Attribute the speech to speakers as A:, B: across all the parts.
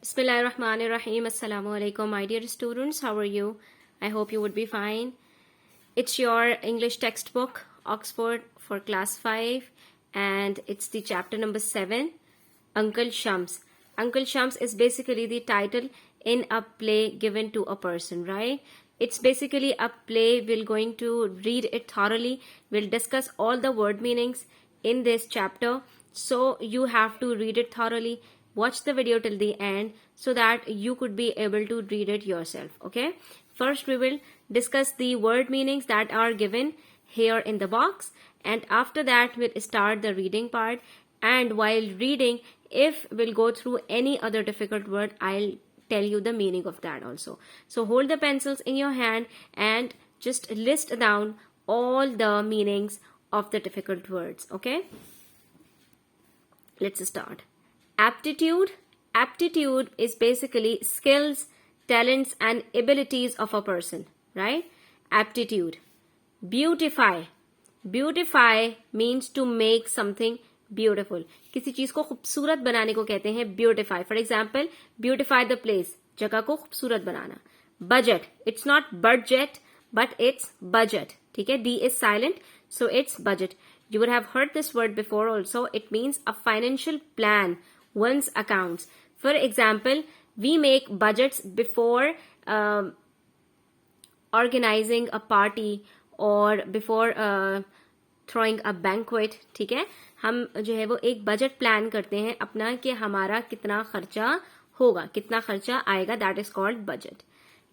A: Bismillahirrahmanirrahim. Assalamu alaikum, my dear students. How are you? I hope you would be fine. It's your English textbook, Oxford for class 5, and it's the chapter number 7, Uncle Shams. Uncle Shams is basically the title in a play given to a person, right? It's basically a play. We're going to read it thoroughly. We'll discuss all the word meanings in this chapter. So you have to read it thoroughly. Watch the video till the end so that you could be able to read it yourself. Okay. First, we will discuss the word meanings that are given here in the box. And after that, we'll start the reading part. And while reading, if we'll go through any other difficult word, I'll tell you the meaning of that also. So hold the pencils in your hand and just list down all the meanings of the difficult words. Okay. Let's start. Aptitude. Aptitude is basically skills, talents and abilities of a person, right? Aptitude. Beautify. Beautify means to make something beautiful. किसी चीज को खूबसूरत बनाने को कहते हैं beautify. For example, beautify the place. जगह को खूबसूरत बनाना. Budget. It's not budget, but it's budget. ठीक है? D is silent, so it's budget. You would have heard this word before also. It means a financial plan, one's accounts. For example, we make budgets before organizing a party or before throwing a banquet. ठीक है? हम जो है वो एक budget plan करते हैं अपना कि हमारा कितना खर्चा होगा, कितना खर्चा आएगा. That is called budget.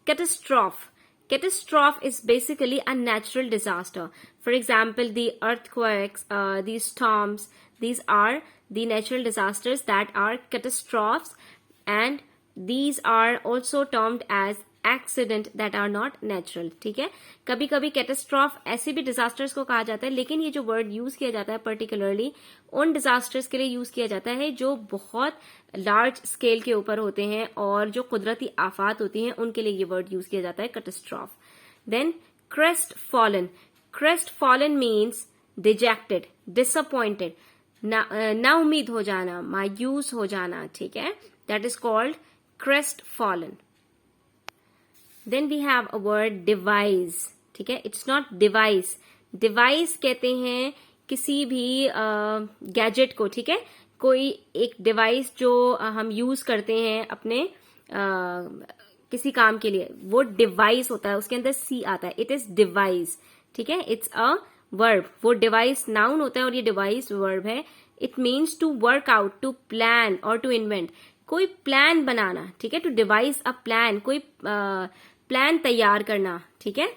A: Catastrophe. Catastrophe is basically a natural disaster. For example, the earthquakes, the storms, these are the natural disasters that are catastrophes, and these are also termed as accident that are not natural. ठीक है? कभी कभी catastrophe ऐसे भी disasters को कहा जाता है, लेकिन ये जो वर्ड यूज किया जाता है पर्टिकुलरली उन डिजास्टर्स के लिए यूज किया जाता है जो बहुत लार्ज स्केल के ऊपर होते हैं और जो कुदरती आफात होती हैं उनके लिए ये वर्ड यूज किया जाता है catastrophe. Then crestfallen. Crestfallen means dejected, disappointed, ना उम्मीद हो जाना, मायूस हो जाना. ठीक है? That is called crestfallen. Then we have a word devise. ठीक है? It's not device. Device कहते हैं किसी भी गैजेट को. ठीक है? कोई एक डिवाइस जो हम यूज करते हैं अपने किसी काम के लिए, वो डिवाइस होता है. उसके अंदर सी आता है. It is device. ठीक है? It's a verb. वो डिवाइस नाउन होता है और ये डिवाइस वर्ब है. It means to work out, to plan और टू इन्वेंट. कोई प्लान बनाना. ठीक है? टू डिवाइस अ प्लान, कोई प्लान तैयार करना. ठीक है?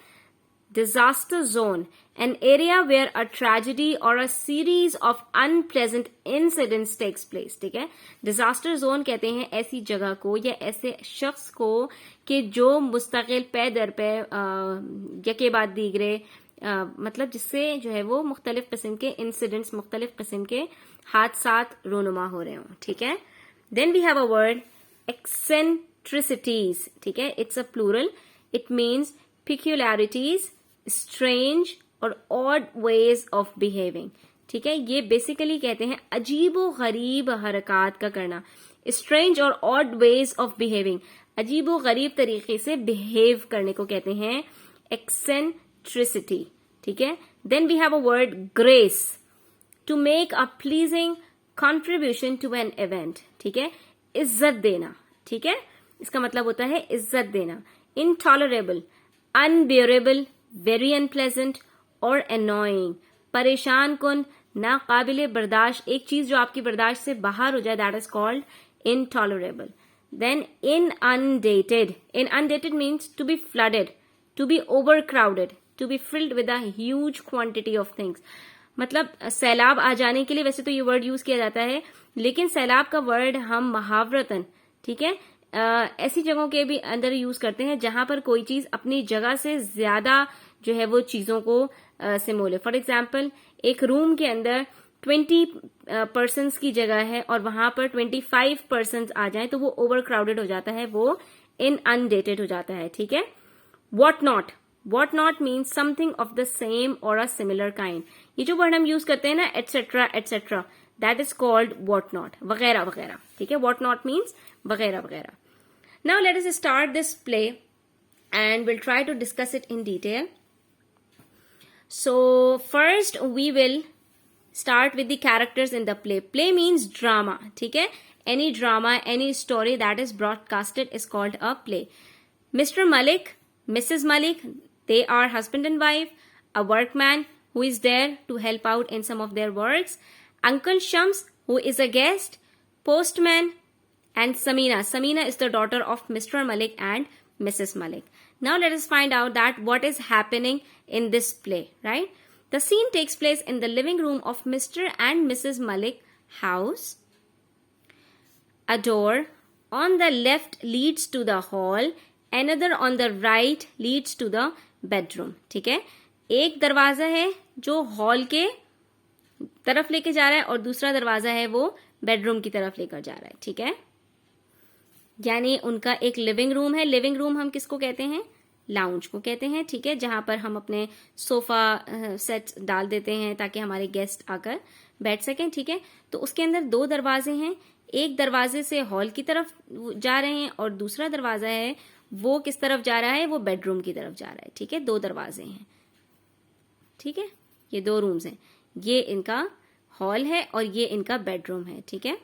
A: Disaster zone, an area where a tragedy और a series of unpleasant incidents takes place. ठीक है? डिजास्टर जोन कहते हैं ऐसी जगह को या ऐसे शख्स को कि जो मुस्तकिल पे दर पे यके बाद दीगरे मतलब जिससे जो है वो मुख्तलिफ किस्म के इंसिडेंट्स, मुख्तलिफ किस्म के हादसात रोनुमा हो रहे हों. ठीक है? Then we have a word eccentricities. ठीक है? It's a plural. It means peculiarities, strange और odd ways of behaving. ठीक है? ये बेसिकली कहते हैं अजीबो गरीब हरकत का करना. strange और odd ways of behaving, अजीबो गरीब तरीके से बिहेव करने को कहते हैं eccentricity. ठीक है? Then we have a word grace. To make a pleasing contribution to an event. ठीक है? इज्जत देना. ठीक है? इसका मतलब होता है इज्जत देना. Intolerable, unbearable, very unpleasant और annoying, परेशान कुन, नाकाबिले बर्दाश्त. एक चीज जो आपकी बर्दाश्त से बाहर हो जाए, that is called intolerable. Then inundated. Inundated means to be flooded, to be overcrowded, to be filled with a huge quantity of things. मतलब सैलाब आ जाने के लिए वैसे तो ये वर्ड यूज किया जाता है, लेकिन सैलाब का वर्ड हम मुहावरतन, ठीक है, ऐसी जगहों के भी अंदर यूज करते हैं जहां पर कोई चीज अपनी जगह से ज्यादा जो है वो चीजों को से मोले. फॉर एग्जाम्पल, एक रूम के अंदर 20 पर्सन्स की जगह है और वहां पर 25 पर्सन्स आ जाएं तो वो ओवर क्राउडेड हो जाता है, वो इनअनडेटेड हो जाता है. ठीक है? What not. What not means something of the same और अ सिमिलर काइंड. ये जो वर्ड हम यूज करते हैं ना, etcetera etcetera, that is called what not, वगैरह वगैरह, ठीक है. What not means वगैरह वगैरह. Now let us start this play and we'll try to discuss it in detail. So first we will start with the characters in the play. Play means drama, ठीक है. Any drama, any story that is broadcasted is called a play. Mr. Malik, Mrs. Malik, they are husband and wife, a workman who is there to help out in some of their works, Uncle Shams, who is a guest, postman, and Samina. Samina is the daughter of Mr. Malik and Mrs. Malik. Now let us find out that what is happening in this play, right? The scene takes place in the living room of Mr. and Mrs. Malik house. A door on the left leads to the hall, another on the right leads to the bedroom. ठीक है, एक दरवाजा है जो hall के तरफ लेके जा रहा है और दूसरा दरवाजा है वो बेडरूम की तरफ लेकर जा रहा है. ठीक है, यानी उनका एक लिविंग रूम है. लिविंग रूम हम किसको कहते हैं? लाउंज को कहते हैं. ठीक है, जहां पर हम अपने सोफा सेट डाल देते हैं ताकि हमारे गेस्ट आकर बैठ सकें. ठीक है, तो उसके अंदर दो दरवाजे हैं. एक दरवाजे से हॉल की तरफ जा रहे हैं और दूसरा दरवाजा है वो किस तरफ जा रहा है? वो बेडरूम की तरफ जा रहा है. ठीक है, दो दरवाजे हैं. ठीक है, ये दो रूम्स हैं. ये इनका हॉल है और ये इनका बेडरूम है. ठीक है,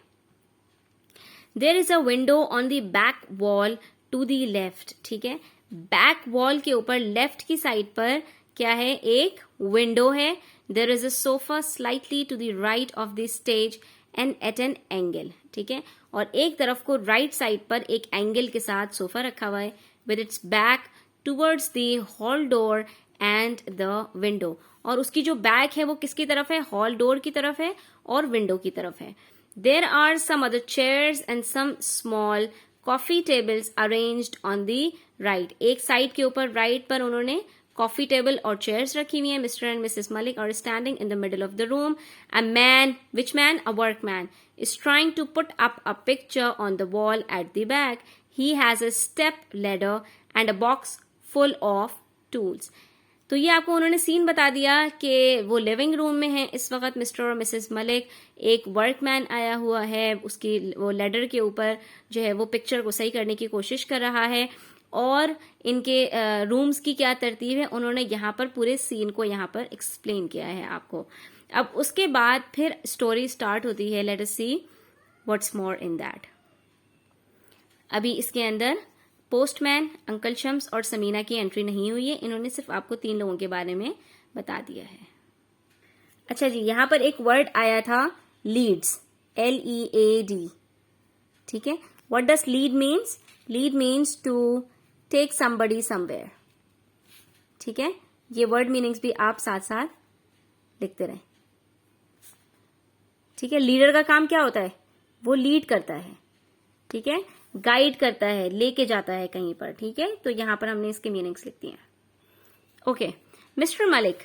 A: there is a window on the back wall to the left. ठीक है, बैक वॉल के ऊपर लेफ्ट की साइड पर क्या है? एक विंडो है. There is a sofa slightly to the right of the stage and at an angle. ठीक है, और एक तरफ को राइट साइड पर एक एंगल के साथ सोफा रखा हुआ है with its back towards the hall door and the window. और उसकी जो बैक है वो किसकी तरफ है? हॉल डोर की तरफ है और विंडो की तरफ है. There are some other chairs and some small coffee tables arranged on the right. एक साइड के ऊपर राइट पर उन्होंने कॉफी टेबल और चेयर्स रखी हुई है. Mr and Mrs Malik are standing in the middle of the room. A man, which man? A workman is trying to put up a picture on the wall at the back. He has a step ladder and a box full of tools. तो ये आपको उन्होंने scene बता दिया कि वो living room में है इस वक्त. मिस्टर और मिसेस मलिक, एक वर्कमैन आया हुआ है, उसकी वो लेडर के ऊपर जो है वो पिक्चर को सही करने की कोशिश कर रहा है. और इनके रूम्स की क्या तरतीब है उन्होंने यहाँ पर पूरे सीन को यहाँ पर एक्सप्लेन किया है आपको. अब उसके बाद फिर स्टोरी स्टार्ट होती है. Let us see what's more in that. अभी इसके अंदर पोस्टमैन, अंकल शम्स और समीना की एंट्री नहीं हुई है. इन्होंने सिर्फ आपको 3 लोगों के बारे में बता दिया है. अच्छा जी, यहां पर एक वर्ड आया था लीड्स, LEAD. ठीक है, what does lead means? Lead means to take somebody somewhere. ठीक है, ये वर्ड मीनिंग्स भी आप साथ साथ लिखते रहें. ठीक है, लीडर का काम क्या होता है? वो लीड करता है. ठीक है, गाइड करता है, लेके जाता है कहीं पर. ठीक है, तो यहां पर हमने इसके मीनिंग्स लिख दिए हैं. Okay, mister Malik.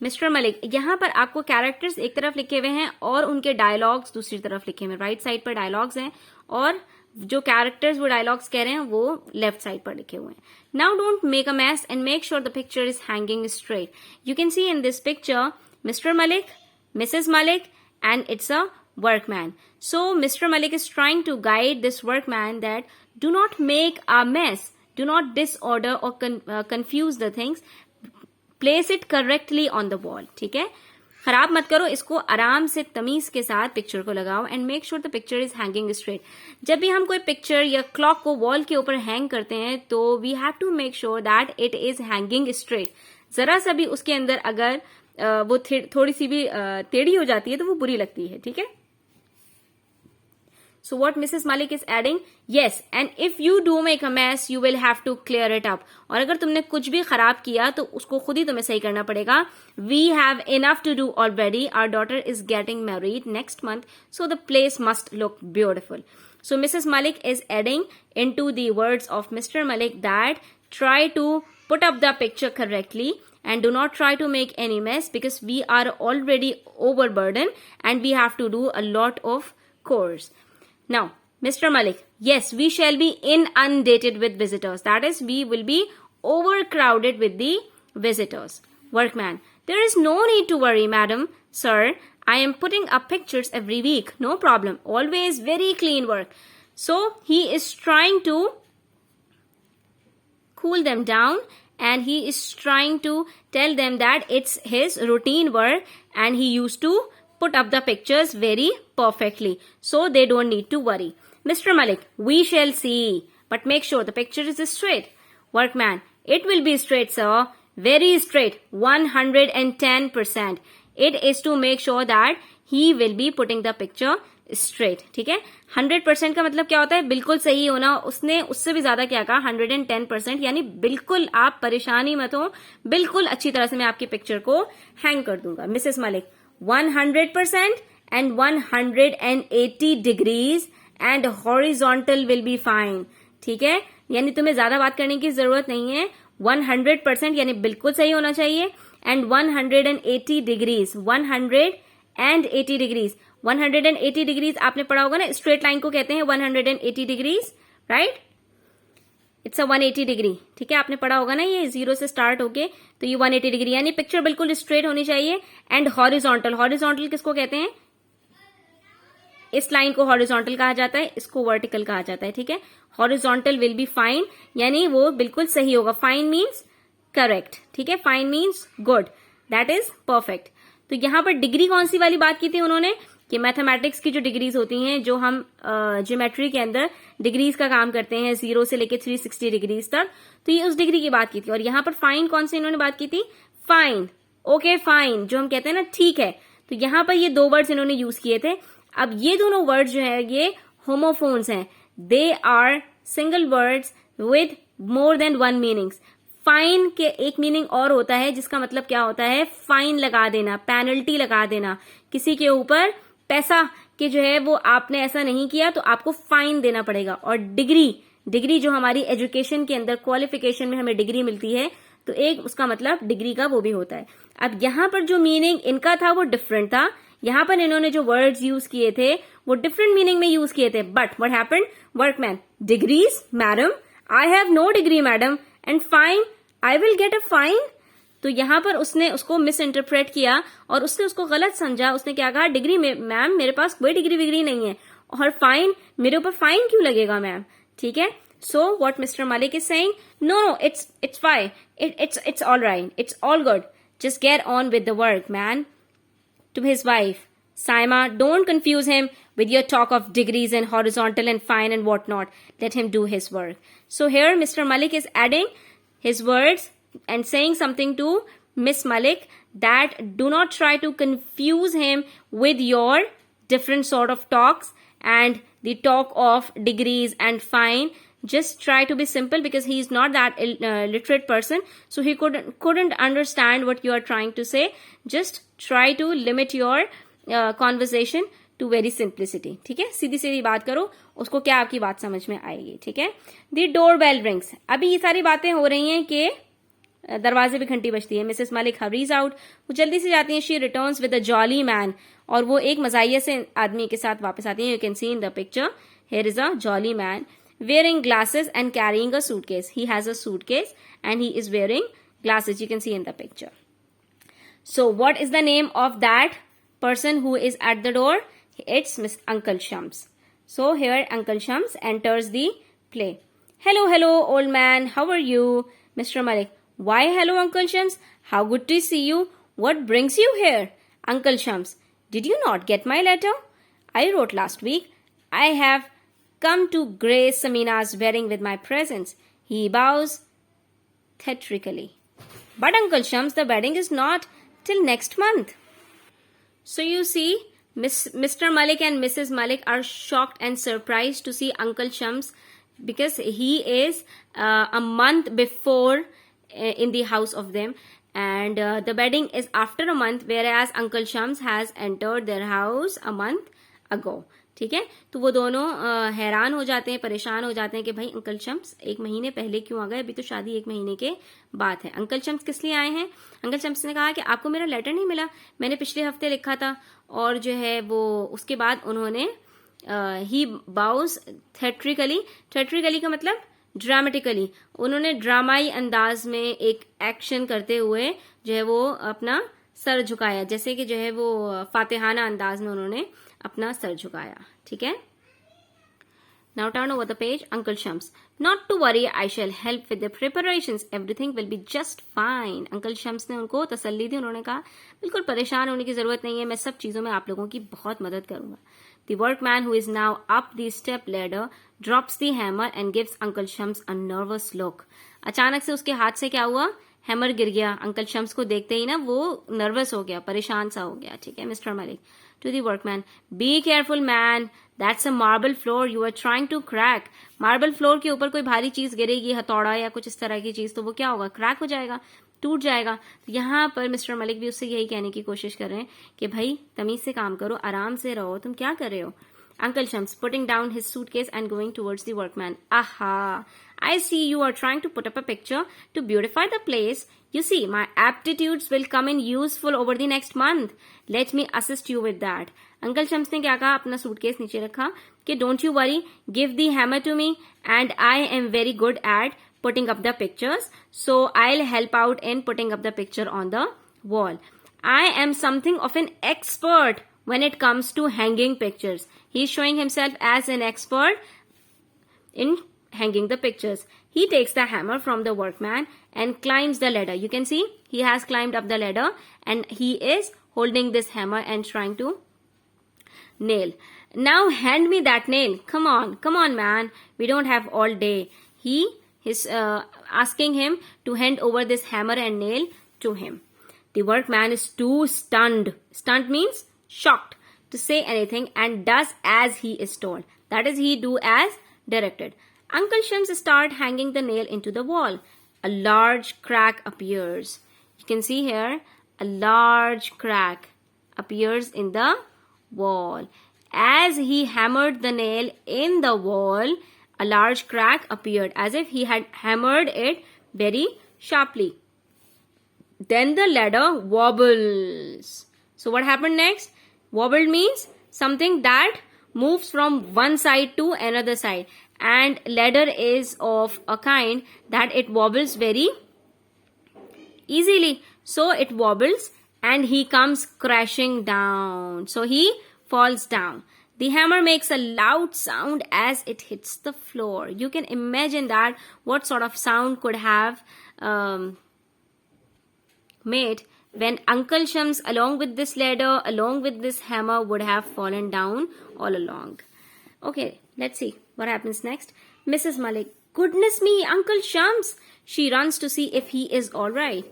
A: Mister Malik, यहां पर आपको कैरेक्टर्स एक तरफ लिखे हुए हैं और उनके डायलॉग्स दूसरी तरफ लिखे हुए हैं. राइट साइड पर डायलॉग्स हैं और जो कैरेक्टर्स वो डायलॉग्स कह रहे हैं वो लेफ्ट साइड पर लिखे हुए हैं. Now don't make a mess and make sure the picture is hanging straight. You can see in this picture Mr Malik, Mrs Malik, and it's a workman. So Mr. Malik is trying to guide this workman that do not make a mess, do not disorder or confuse the things, place it correctly on the wall. ठीक है, खराब मत करो, इसको आराम से तमीज के साथ पिक्चर को लगाओ and make sure the picture is hanging straight. जब भी हम कोई पिक्चर या क्लॉक को वॉल के ऊपर हैंग करते हैं तो we have to make sure that it is hanging straight. जरा सा भी उसके अंदर अगर वो थोड़ी सी भी टेढ़ी हो जाती है तो वो बुरी लगती है. ठीक है, so what Mrs Malik is adding, yes, and if you do make a mess you will have to clear it up. और अगर तुमने कुछ भी खराब किया तो उसको खुद ही तुम्हें सही करना पड़ेगा. We have enough to do already. Our daughter is getting married next month, so the place must look beautiful. So Mrs. Malik is adding into the words of Mr. Malik that try to put up the picture correctly and do not try to make any mess because we are already overburdened and we have to do a lot of chores. Now, Mr. Malik, yes, we shall be inundated with visitors. That is, we will be overcrowded with the visitors. Workman, there is no need to worry, madam. sir, I am putting up pictures every week. No problem. Always very clean work. So he is trying to cool them down, and he is trying to tell them that it's his routine work and he used to put up the pictures very perfectly. So they don't need to worry. Mr. Malik, we shall see. But make sure the picture is straight. Workman, it will be straight, sir. Very straight. 110%. It is to make sure that he will be putting the picture straight. ठीक है. 100% का मतलब क्या होता है? बिल्कुल सही होना. उसने उससे भी ज्यादा क्या कहा? 110%. यानी बिल्कुल आप परेशान ही मत हो. बिल्कुल अच्छी तरह से मैं आपकी पिक्चर को हैंग कर दूंगा. Mrs Malik, 100% and 180 degrees and horizontal will be fine. ठीक है. यानी तुम्हें ज्यादा बात करने की जरूरत नहीं है. 100% यानी बिल्कुल सही होना चाहिए. And 180 degrees. 180 degrees. 180 डिग्रीज आपने पढ़ा होगा ना, स्ट्रेट लाइन को कहते हैं 180 degrees, right. It's a 180 degree. ठीक है, आपने पढ़ा होगा ना, ये 0 से स्टार्ट होके तो ये 180 डिग्री, यानी पिक्चर बिल्कुल स्ट्रेट होनी चाहिए. And horizontal. हॉरिजॉन्टल किसको कहते हैं? इस लाइन को हॉरिजॉन्टल कहा जाता है, इसको वर्टिकल कहा जाता है. ठीक है, हॉरिजॉन्टल विल बी फाइन, यानी वो बिल्कुल सही होगा. Fine means correct. ठीक है, fine means good, that is perfect. तो यहां पर डिग्री कौन सी वाली बात की थी उन्होंने? कि मैथमेटिक्स की जो डिग्रीज होती हैं, जो हम ज्योमेट्री के अंदर डिग्रीज का काम करते हैं 0 से लेके 360 डिग्रीज तक, तो ये उस डिग्री की बात की थी. और यहाँ पर फाइन कौन से इन्होंने बात की थी? फाइन. ओके, फाइन, जो हम कहते हैं ना ठीक है. तो यहाँ पर ये दो वर्ड्स इन्होंने यूज किए थे. अब ये दोनों वर्ड्स जो है ये होमोफोन्स हैं. They are single words with more than one meanings. Fine के एक मीनिंग और होता है, जिसका मतलब क्या होता है? फाइन लगा देना, पेनल्टी लगा देना, किसी के ऊपर पैसा कि जो है वो आपने ऐसा नहीं किया तो आपको फाइन देना पड़ेगा. और डिग्री जो हमारी एजुकेशन के अंदर क्वालिफिकेशन में हमें डिग्री मिलती है, तो एक उसका मतलब डिग्री का वो भी होता है. अब यहां पर जो मीनिंग इनका था वो डिफरेंट था. यहां पर इन्होंने जो वर्ड्स यूज किए थे वो डिफरेंट मीनिंग में यूज किए थे. But what happened? Workman, degrees madam, I have no degree madam, and fine, I will get a fine. तो यहां पर उसने उसको मिस इंटरप्रेट किया और उसने उसको गलत समझा. उसने क्या कहा? डिग्री में मैम मेरे पास कोई डिग्री विग्री नहीं है, और फाइन, मेरे ऊपर फाइन क्यों लगेगा मैम? ठीक है. So what Mr Malik is saying, no, it's fine, it's all right, it's all good, just get on with the work man. To his wife, Saima, don't confuse him with your talk of degrees and horizontal and fine and whatnot. Let him do his work. So here Mr. Malik is adding his words and saying something to Miss Malik, that do not try to confuse him with your different sort of talks and the talk of degrees and fine. Just try to be simple, because he is not that literate person, so he couldn't understand what you are trying to say. Just try to limit your conversation to very simplicity. ठीक है, सीधी सीधी बात करो, उसको क्या आपकी बात समझ में आएगी. ठीक है. The doorbell rings. अभी ये सारी बातें हो रही हैं कि दरवाजे पे घंटी बजती है. Mrs Malik hurries out. वो जल्दी से जाती हैं. She returns with a jolly man. और वो एक मजाहिया से आदमी के साथ वापस आती हैं. You can see in the picture, here is a jolly man wearing glasses and carrying a suitcase. He has a suitcase and he is wearing glasses. You can see in the picture. So what is the name of that person who is at the door? It's Miss Uncle Shams. So here Uncle Shams enters the play. Hello, hello, old man. How are you? Mr. Malik. Why, hello, Uncle Shams. How good to see you. What brings you here? Uncle Shams. Did you not get my letter? I wrote last week. I have come to grace Samina's wedding with my presence. He bows theatrically. But Uncle Shams, the wedding is not till next month. So you see, Mr. Malik and Mrs. Malik are shocked and surprised to see Uncle Shams, because he is a month before in the house of them, and the wedding is after a month, whereas Uncle Shams has entered their house a month ago. ठीक है. तो वो दोनों हैरान हो जाते हैं, परेशान हो जाते हैं कि भाई अंकल शम्स 1 महीने पहले क्यों आ गए? अभी तो शादी 1 महीने के बाद है. अंकल शम्स किस लिए आए हैं? अंकल शम्स ने कहा कि आपको मेरा लेटर नहीं मिला, मैंने पिछले हफ्ते लिखा था. और जो है वो उसके बाद उन्होंने ही बाउज थेट्रिकली का मतलब ड्रामेटिकली, उन्होंने ड्रामाई अंदाज में एक एक्शन करते हुए जो है वो अपना सर झुकाया, जैसे कि जो है वो फातिहाना अंदाज में उन्होंने अपना सर झुकाया, ठीक है। Now turn over the page. Uncle Shams, not to worry, I shall help with the preparations. Everything will be just fine. Uncle Shams ने उनको तसल्ली दी, उन्होंने कहा बिल्कुल परेशान होने की जरूरत नहीं है, मैं सब चीजों में आप लोगों की बहुत मदद करूंगा। The workman who is now up the step ladder drops the hammer and gives Uncle Shams a nervous look. अचानक से उसके हाथ से क्या हुआ, हैमर गिर गया। अंकल शम्स को देखते ही ना वो नर्वस हो गया, परेशान सा हो गया, ठीक है। Mr Malik to the workman, be careful man, that's a marble floor you are trying to crack. Marble floor के ऊपर कोई भारी चीज गिरेगी, हथौड़ा या कुछ इस तरह की चीज, तो वो क्या होगा, क्रैक हो जाएगा, टूट जाएगा। तो यहाँ पर मिस्टर मलिक भी उससे यही कहने की कोशिश कर रहे हैं कि भाई तमीज से काम करो, आराम से रहो, तुम क्या कर रहे हो। Uncle Shams putting down his suitcase and going towards the workman. Aha! I see you are trying to put up a picture to beautify the place. You see, my aptitudes will come in useful over the next month. Let me assist you with that. Uncle Shams ने क्या कहा, अपना suitcase नीचे रखा कि don't you worry, give the hammer to me and I am very good at putting up the pictures. So I'll help out in putting up the picture on the wall. I am something of an expert when it comes to hanging pictures. He is showing himself as an expert in hanging the pictures. He takes the hammer from the workman and climbs the ladder. You can see he has climbed up the ladder and he is holding this hammer and trying to nail. Now hand me that nail. Come on man. We don't have all day. He is asking him to hand over this hammer and nail to him. The workman is too stunned. Stunned means shocked to say anything and does as he is told. That is, he do as directed. Uncle Shams start hanging the nail into the wall. A large crack appears. You can see here a large crack appears in the wall. As he hammered the nail in the wall, a large crack appeared as if he had hammered it very sharply. Then the ladder wobbles. So what happened next? Wobbled means something that moves from one side to another side, and ladder is of a kind that it wobbles very easily. So it wobbles and he comes crashing down. So he falls down. The hammer makes a loud sound as it hits the floor. You can imagine that what sort of sound could have made when Uncle Shams, along with this ladder, along with this hammer, would have fallen down all along. Okay, let's see what happens next. Mrs. Malik, goodness me, Uncle Shams. She runs to see if he is all right.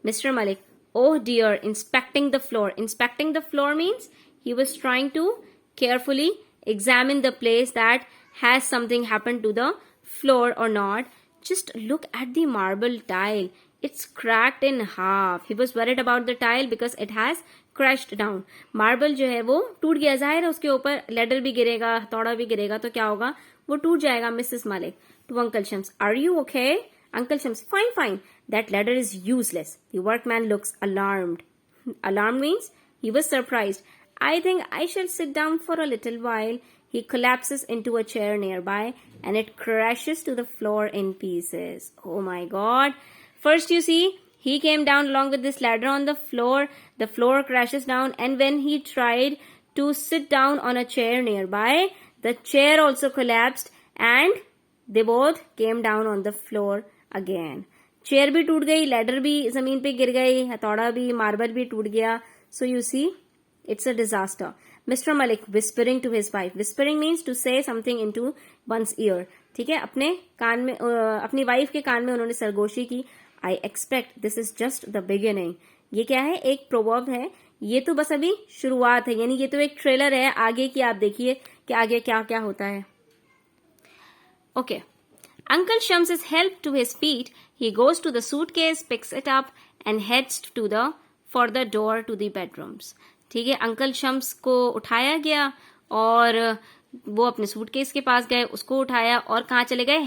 A: Mr. Malik, oh dear, inspecting the floor. Inspecting the floor means he was trying to carefully examine the place that has something happened to the floor or not. Just look at the marble tile. It's cracked in half. He was worried about the tile because it has crashed down. Marble जो है वो टूट गया, जाहिर है उसके ऊपर ladder भी गिरेगा, हथौड़ा भी गिरेगा, तो क्या होगा, वो टूट जाएगा. Mrs. Malik to Uncle Shams, are you okay? Uncle Shams, fine. That ladder is useless. The workman looks alarmed. Alarmed means he was surprised. I think I shall sit down for a little while. He collapses into a chair nearby and it crashes to the floor in pieces. Oh my God. First you see, he came down along with this ladder on the floor. The floor crashes down, and when he tried to sit down on a chair nearby, the chair also collapsed and they both came down on the floor again. Chair भी टूट गई, ladder भी जमीन पे गिर गई, हथौड़ा भी, मार्बल भी टूट गया. So you see, it's a disaster. Mr. Malik whispering to his wife. Whispering means to say something into one's ear. ठीक है, अपने कान में, अपनी वाइफ के कान में उन्होंने सरगोशी की. I expect this is just the beginning. ये क्या है, एक प्रोवर्ब है, ये तो बस अभी शुरुआत है, यानी ये तो एक ट्रेलर है, आगे की आप देखिए कि आगे क्या क्या होता है. Okay. Uncle Shams is helped to his feet. He goes to the suitcase, picks it up and heads to the further door to the bedrooms. ठीक है, अंकल शम्स को उठाया गया और वो अपने सूटकेस के पास गए, उसको उठाया और कहाँ चले गए,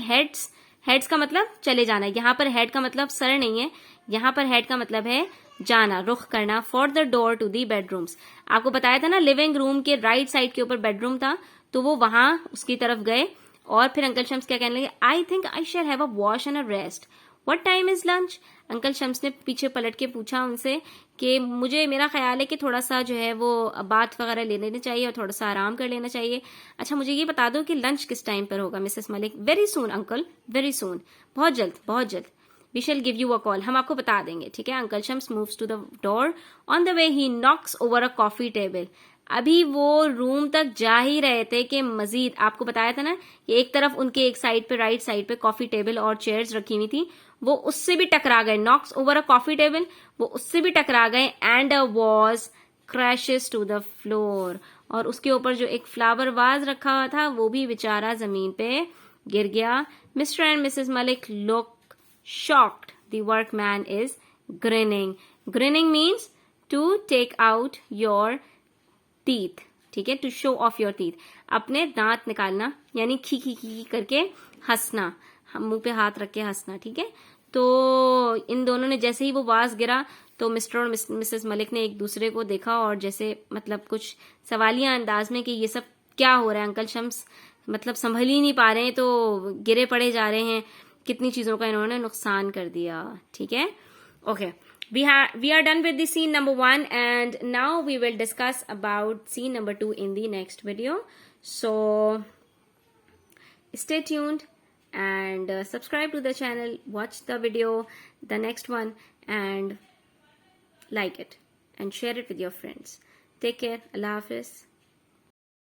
A: हेड्स का मतलब चले जाना. यहाँ पर हेड का मतलब सर नहीं है, यहाँ पर हेड का मतलब है जाना, रुख करना. For the door to the bedrooms. आपको बताया था ना, लिविंग रूम के राइट साइड के ऊपर बेडरूम था, तो वो वहां उसकी तरफ गए. और फिर अंकल शम्स क्या कहने लगे, I think I shall have a wash and a rest. What time is lunch? Uncle Shams ने पीछे पलट के पूछा उनसे कि मुझे, मेरा ख्याल है कि थोड़ा सा जो है वो बात वगैरह ले लेनी चाहिए और थोड़ा सा आराम कर लेना चाहिए। अच्छा मुझे ये बता दो कि लंच किस टाइम पर होगा? Mrs Malik, very soon uncle, very soon, बहुत जल्द, बहुत जल्द। We shall give you a call, हम आपको बता देंगे, ठीक है? Uncle Shams moves to the door, on the way he knocks over a coffee table. अभी वो रूम तक जा ही रहे थे कि मजीद, आपको बताया था ना कि एक तरफ उनके एक साइड पे, राइट साइड पे कॉफी टेबल और चेयर्स रखी हुई थी, वो उससे भी टकरा गए। Knocks over a coffee table, वो उससे भी टकरा गए। And a vase crashes to the floor, और उसके ऊपर जो एक फ्लावर वाज रखा हुआ था वो भी बेचारा जमीन पे गिर गया। Mister and Mrs Malik look shocked. The workman is grinning. Grinning means to take out your teeth. ठीक है, to show off your teeth. अपने दांत निकालना, यानी खी खी खी करके हंसना, मुंह पे हाथ रख के हंसना, ठीक है? तो इन दोनों ने, जैसे ही वो वाज गिरा तो मिस्टर और मिसेस मलिक ने एक दूसरे को देखा और जैसे मतलब कुछ सवालिया अंदाज में कि ये सब क्या हो रहा है, अंकल शम्स मतलब संभल ही नहीं पा रहे हैं, तो गिरे पड़े जा रहे हैं, कितनी चीजों का इन्होंने नुकसान कर दिया, ठीक है? Okay, we are done with the scene number 1 and now we will discuss about scene number 2 in the next video. So stay tuned and subscribe to the channel, watch the video, the next one, and like it and share it with your friends. Take care. Allah Hafiz.